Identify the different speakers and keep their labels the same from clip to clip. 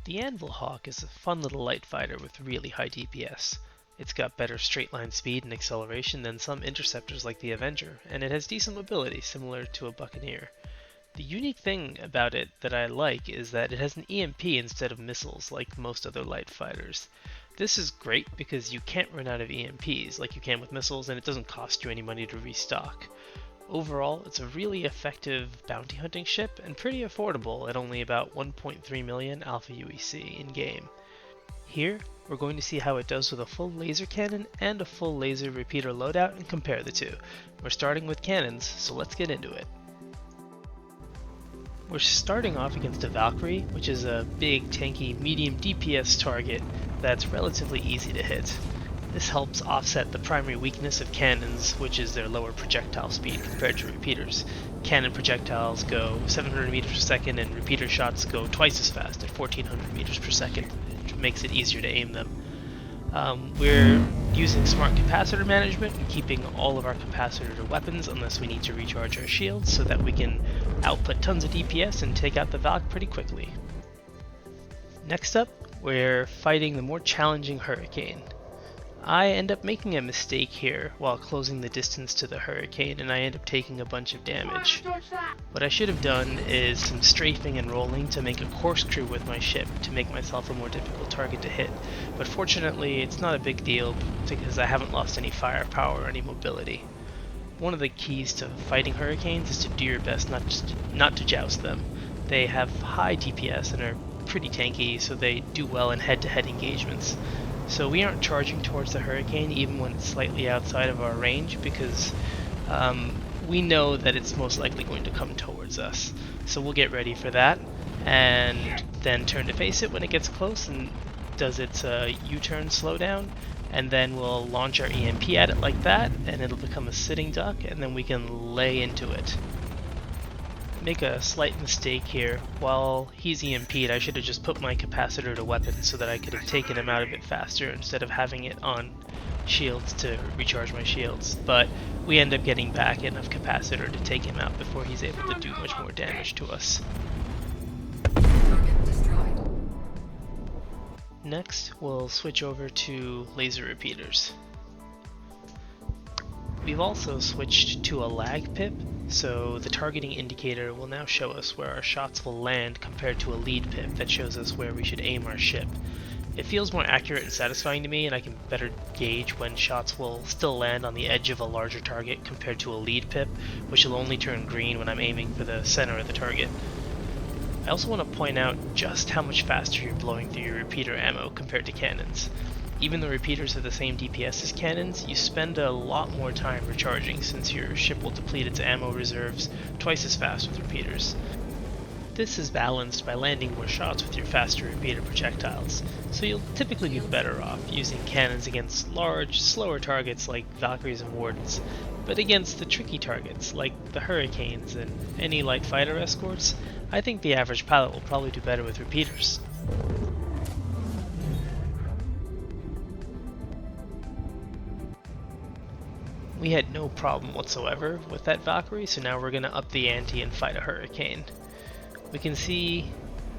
Speaker 1: The Anvil Hawk is a fun little light fighter with really high DPS. It's got better straight line speed and acceleration than some interceptors like the Avenger, and it has decent mobility similar to a Buccaneer. The unique thing about it that I like is that it has an EMP instead of missiles like most other light fighters. This is great because you can't run out of EMPs like you can with missiles, and it doesn't cost you any money to restock. Overall, it's a really effective bounty hunting ship and pretty affordable at only about 1.3 million Alpha UEC in-game. Here, we're going to see how it does with a full laser cannon and a full laser repeater loadout and compare the two. We're starting with cannons, so let's get into it. We're starting off against a Valkyrie, which is a big, tanky, medium DPS target that's relatively easy to hit. This helps offset the primary weakness of cannons, which is their lower projectile speed compared to repeaters. Cannon projectiles go 700 meters per second and repeater shots go twice as fast at 1400 meters per second, which makes it easier to aim them. We're using smart capacitor management and keeping all of our capacitor to weapons unless we need to recharge our shields so that we can output tons of DPS and take out the Valk pretty quickly. Next up, we're fighting the more challenging Hurricane. I end up making a mistake here while closing the distance to the Hurricane, and I end up taking a bunch of damage. What I should have done is some strafing and rolling to make a corkscrew with my ship to make myself a more difficult target to hit, but fortunately it's not a big deal because I haven't lost any firepower or any mobility. One of the keys to fighting Hurricanes is to do your best not to joust them. They have high DPS and are pretty tanky, so they do well in head-to-head engagements. So we aren't charging towards the Hurricane even when it's slightly outside of our range because we know that it's most likely going to come towards us. So we'll get ready for that and then turn to face it when it gets close and does its U-turn slowdown, and then we'll launch our EMP at it like that and it'll become a sitting duck, and then we can lay into it. Make a slight mistake here. While he's EMP'd, I should have just put my capacitor to weapons so that I could have taken him out a bit faster instead of having it on shields to recharge my shields, but we end up getting back enough capacitor to take him out before he's able to do much more damage to us. Next, we'll switch over to laser repeaters. We've also switched to a lag pip, so the targeting indicator will now show us where our shots will land compared to a lead pip that shows us where we should aim our ship. It feels more accurate and satisfying to me, and I can better gauge when shots will still land on the edge of a larger target compared to a lead pip, which will only turn green when I'm aiming for the center of the target. I also want to point out just how much faster you're blowing through your repeater ammo compared to cannons. Even though repeaters have the same DPS as cannons, you spend a lot more time recharging since your ship will deplete its ammo reserves twice as fast with repeaters. This is balanced by landing more shots with your faster repeater projectiles, so you'll typically be better off using cannons against large, slower targets like Valkyries and Wardens, but against the tricky targets like the Hurricanes and any light fighter escorts, I think the average pilot will probably do better with repeaters. We had no problem whatsoever with that Valkyrie, so now we're going to up the ante and fight a Hurricane. We can see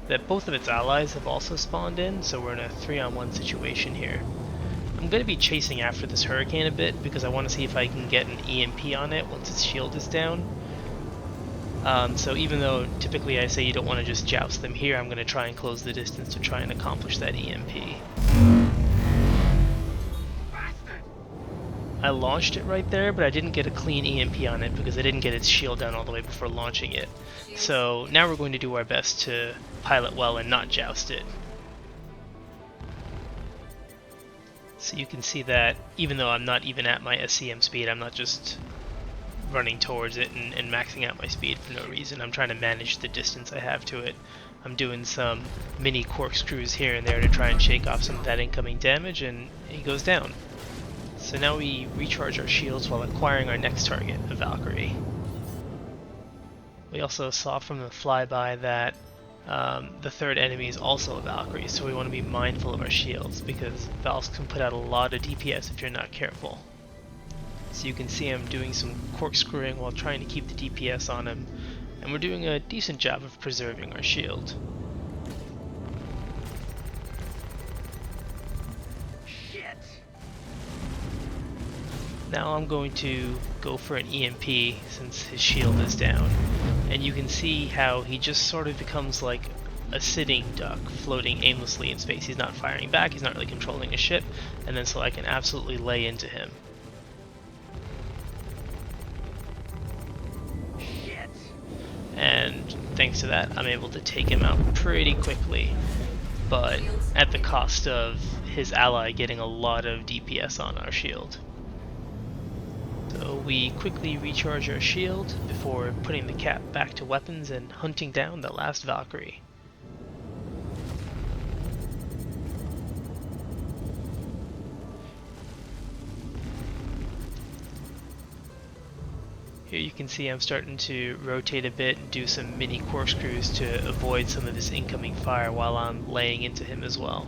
Speaker 1: that both of its allies have also spawned in, so we're in a 3-on-1 situation here. I'm going to be chasing after this Hurricane a bit because I want to see if I can get an EMP on it once its shield is down. So even though typically I say you don't want to just joust them here, I'm going to try and close the distance to try and accomplish that EMP. I launched it right there, but I didn't get a clean EMP on it because I didn't get its shield down all the way before launching it. So now we're going to do our best to pilot well and not joust it. So you can see that even though I'm not even at my SCM speed, I'm not just running towards it and maxing out my speed for no reason. I'm trying to manage the distance I have to it. I'm doing some mini corkscrews here and there to try and shake off some of that incoming damage, and he goes down. So now we recharge our shields while acquiring our next target, a Valkyrie. We also saw from the flyby that the third enemy is also a Valkyrie, so we want to be mindful of our shields because Valks can put out a lot of DPS if you're not careful. So you can see I'm doing some corkscrewing while trying to keep the DPS on him, and we're doing a decent job of preserving our shield. Now I'm going to go for an EMP since his shield is down, and you can see how he just sort of becomes like a sitting duck floating aimlessly in space. He's not firing back, he's not really controlling a ship, and then so I can absolutely lay into him. Shit. And thanks to that, I'm able to take him out pretty quickly, but at the cost of his ally getting a lot of DPS on our shield. So we quickly recharge our shield before putting the cap back to weapons and hunting down the last Valkyrie. Here you can see I'm starting to rotate a bit and do some mini corkscrews to avoid some of this incoming fire while I'm laying into him as well.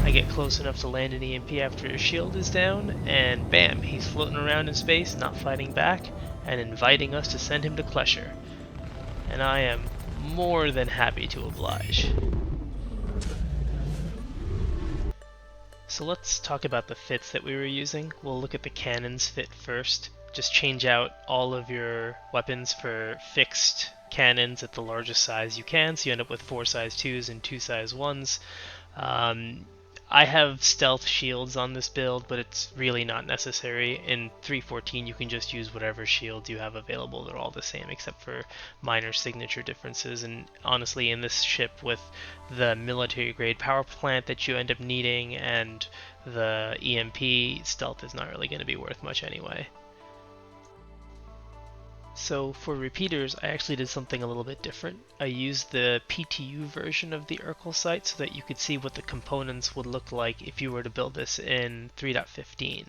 Speaker 1: I get close enough to land an EMP after his shield is down, and bam, he's floating around in space, not fighting back, and inviting us to send him to Klesher. And I am more than happy to oblige. So let's talk about the fits that we were using. We'll look at the cannons fit first. Just change out all of your weapons for fixed cannons at the largest size you can, so you end up with 4 size 2s and 2 size 1s. I have stealth shields on this build, but it's really not necessary. In 3.14 you can just use whatever shields you have available. They're all the same except for minor signature differences, and honestly in this ship with the military grade power plant that you end up needing and the EMP, stealth is not really going to be worth much anyway. So for repeaters, I actually did something a little bit different. I used the PTU version of the Urkel site so that you could see what the components would look like if you were to build this in 3.15.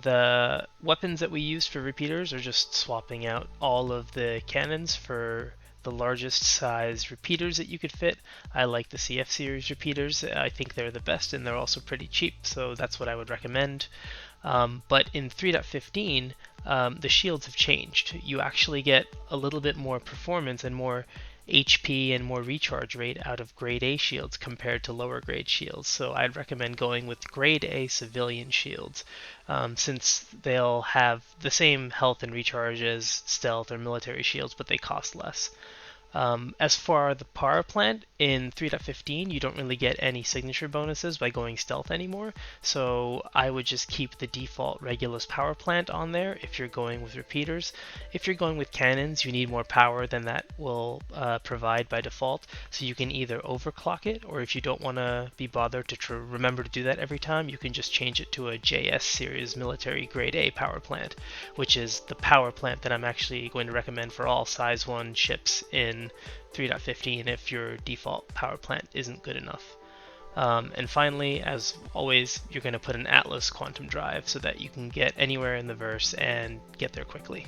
Speaker 1: The weapons that we used for repeaters are just swapping out all of the cannons for the largest size repeaters that you could fit. I like the CF series repeaters. I think they're the best and they're also pretty cheap, so that's what I would recommend. But in 3.15, the shields have changed. You actually get a little bit more performance and more HP and more recharge rate out of grade A shields compared to lower grade shields. So I'd recommend going with grade A civilian shields, since they'll have the same health and recharge as stealth or military shields, but they cost less. As for the power plant, in 3.15 you don't really get any signature bonuses by going stealth anymore, so I would just keep the default Regulus power plant on there if you're going with repeaters. If you're going with cannons, you need more power than that will provide by default, so you can either overclock it, or if you don't want to be bothered to remember to do that every time, you can just change it to a JS series military grade A power plant, which is the power plant that I'm actually going to recommend for all size 1 ships in 3.15 if your default power plant isn't good enough. And finally, as always, you're going to put an Atlas quantum drive so that you can get anywhere in the verse and get there quickly.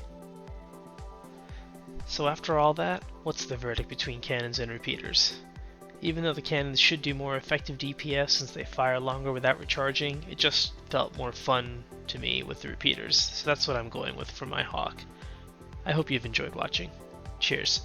Speaker 1: So after all that, what's the verdict between cannons and repeaters? Even though the cannons should do more effective DPS since they fire longer without recharging, it just felt more fun to me with the repeaters, so that's what I'm going with for my Hawk. I hope you've enjoyed watching. Cheers.